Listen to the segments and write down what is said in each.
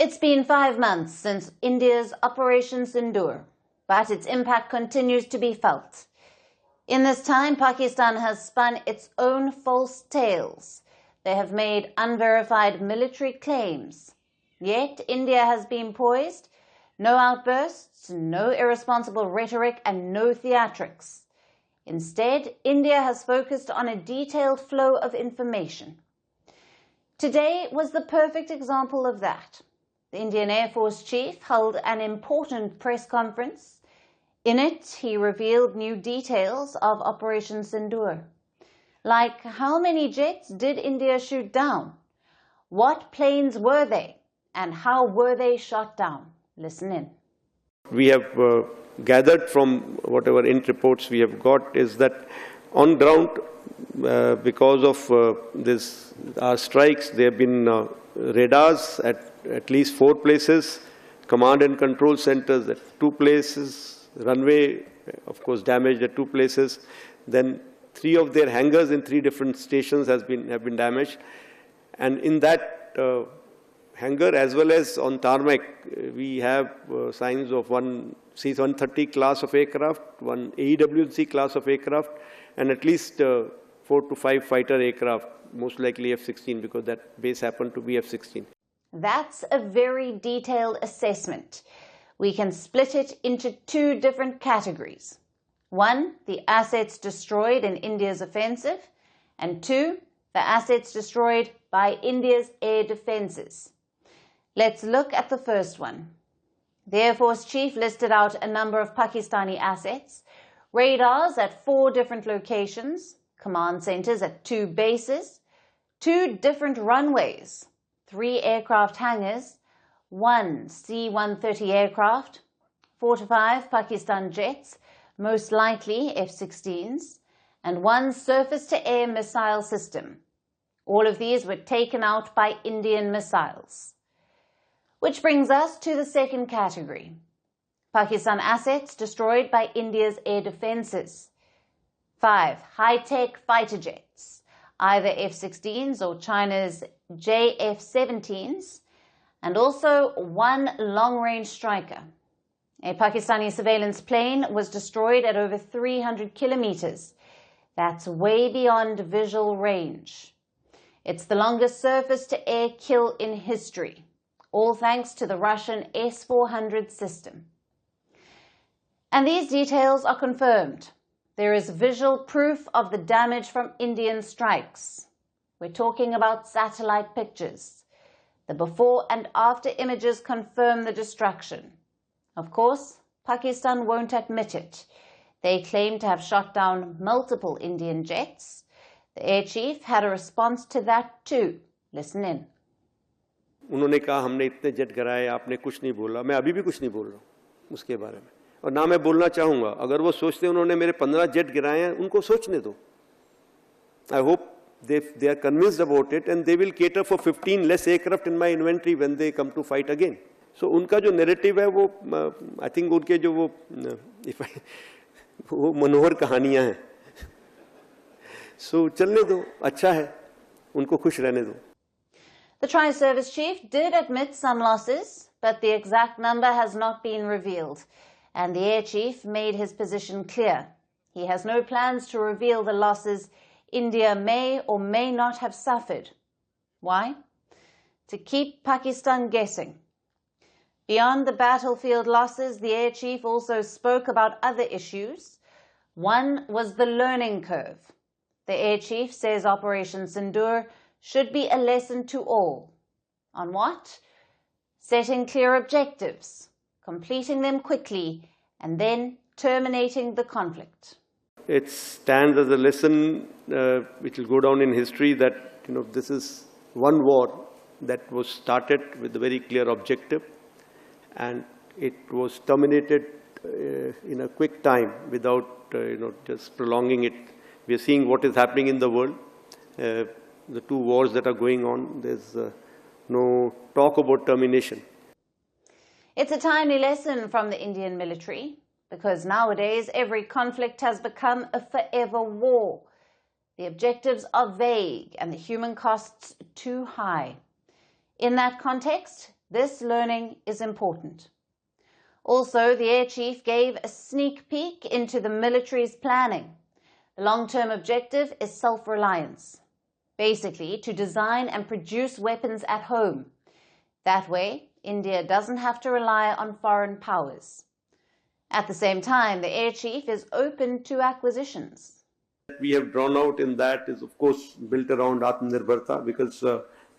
It's been 5 months since India's Operation Sindoor, but its impact continues to be felt. In this time, Pakistan has spun its own false tales. They have made unverified military claims. Yet, India has been poised. No outbursts, no irresponsible rhetoric, and no theatrics. Instead, India has focused on a detailed flow of information. Today was the perfect example of that. The Indian Air Force chief held an important press conference. In it, he revealed new details of Operation Sindoor, like how many jets did India shoot down, what planes were they, and how were they shot down. Listen in. We have gathered from whatever reports we have got is that on ground, because of our strikes, there have been radars at least 4 places, command and control centers at 2 places, runway, of course, damaged at 2 places. Then 3 of their hangars in 3 different stations have been damaged. And in that hangar, as well as on tarmac, we have signs of one C-130 class of aircraft, one AEW&C class of aircraft, and at least 4 to 5 fighter aircraft, most likely F-16, because that base happened to be F-16. That's a very detailed assessment. We can split it into 2 different categories. 1, the assets destroyed in India's offensive, and 2, the assets destroyed by India's air defenses. Let's look at the first one. The Air Force chief listed out a number of Pakistani assets, radars at 4 different locations, command centers at 2 bases, 2 different runways, 3 aircraft hangars, 1 C-130 aircraft, 4 to 5 Pakistan jets, most likely F-16s, and 1 surface-to-air missile system. All of these were taken out by Indian missiles. Which brings us to the second category. Pakistan assets destroyed by India's air defenses. 5 high-tech fighter jets, either F-16s or China's JF-17s, and also 1 long-range striker. A Pakistani surveillance plane was destroyed at over 300 kilometers. That's way beyond visual range. It's the longest surface-to-air kill in history, all thanks to the Russian S-400 system. And these details are confirmed. There is visual proof of the damage from Indian strikes. We're talking about satellite pictures. The before and after images confirm the destruction. Of course, Pakistan won't admit it. They claim to have shot down multiple Indian jets. The air chief had a response to that too. Listen in. उन्होंने कहा हमने इतने jet गिराए, आपने कुछ नहीं बोला. मैं अभी भी कुछ नहीं बोल रहा हूँ उसके बारे में. और ना मैं बोलना चाहूँगा. अगर वो सोचते हैं उन्होंने मेरे 15 जेट गिराए हैं, उनको सोचने दो. I hope they are convinced about it and they will cater for 15 less aircraft in my inventory when they come to fight again. So उनका जो narrative है वो I think उनके जो वो मनोहर कहानियाँ हैं. So चलने दो, अच्छा है, उनको खुश रहने दो. The Tri-Service Chief did admit some losses, but the exact number has not been revealed, and the Air Chief made his position clear. He has no plans to reveal the losses India may or may not have suffered. Why? To keep Pakistan guessing. Beyond the battlefield losses, the Air Chief also spoke about other issues. One was the learning curve. The Air Chief says Operation Sindoor should be a lesson to all. On what? Setting clear objectives, completing them quickly, and then terminating the conflict. It stands as a lesson which will go down in history that this is one war that was started with a very clear objective, and it was terminated in a quick time without just prolonging it. We are seeing what is happening in the world. The 2 wars that are going on, there's no talk about termination. It's a timely lesson from the Indian military, because nowadays every conflict has become a forever war. The objectives are vague and the human costs too high. In that context, This learning is important. Also, the Air Chief gave a sneak peek into the military's planning. The long-term objective is self-reliance. Basically, to design and produce weapons at home. That way, India doesn't have to rely on foreign powers. At the same time, the Air Chief is open to acquisitions. We have drawn out in that is, of course, built around Atmanirbharta, because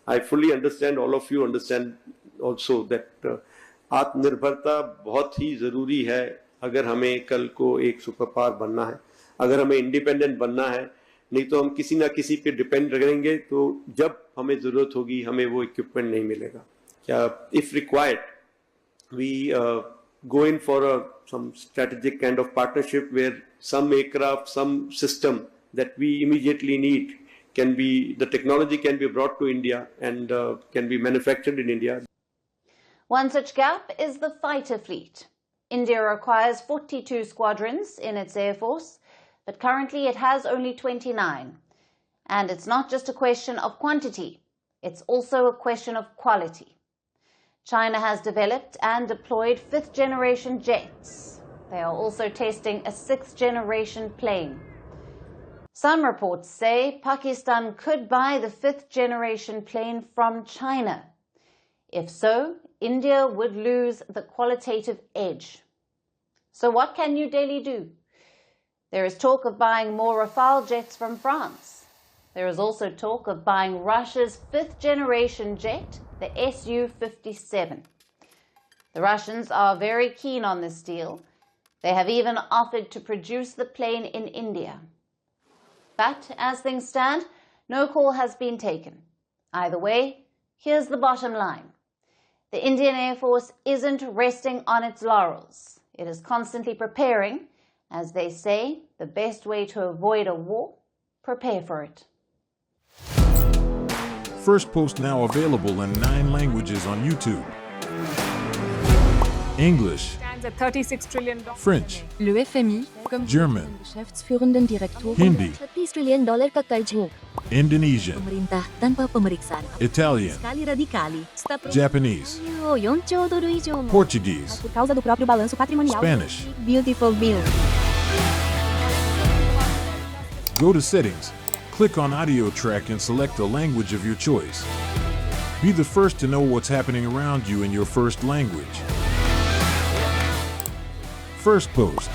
I fully understand, all of you understand also that Atmanirbharta बहुत ही ज़रूरी है अगर हमें कल को एक super power बनना है, अगर हमें इंडिपेंडेंट बनना है, नहीं तो हम किसी ना किसी पे डिपेंड रहेंगे, तो जब हमें ज़रूरत होगी हमें वो इक्विपमेंट नहीं मिलेगा. If required, we go in for some strategic kind of partnership where some aircraft, some system that we immediately need can be, the technology can be brought to India and can be manufactured in India. One such gap is the fighter fleet. India requires 42 squadrons in its air force, but currently it has only 29. And it's not just a question of quantity, it's also a question of quality. China has developed and deployed 5th-generation jets. They are also testing a 6th-generation plane. Some reports say Pakistan could buy the 5th-generation plane from China. If so, India would lose the qualitative edge. So what can New Delhi do? There is talk of buying more Rafale jets from France. There is also talk of buying Russia's 5th-generation jet, the Su-57. The Russians are very keen on this deal. They have even offered to produce the plane in India. But as things stand, no call has been taken. Either way, here's the bottom line. The Indian Air Force isn't resting on its laurels. It is constantly preparing. As they say, the best way to avoid a war, prepare for it. Firstpost now available in 9 languages on YouTube. English, Stands at $36 trillion. French, Le FMI, comme German, geschäftsführenden Direktor Hindi, $30 trillion ka kaijho. Indonesian, Pemerintah tanpa pemeriksaan. Italian, Sekali radikali. Japanese, 4 兆ドル以上も Portuguese, por causa do próprio balanço patrimonial. Spanish. Beautiful bill. Go to Settings, click on Audio Track and select a language of your choice. Be the first to know what's happening around you in your first language. Firstpost.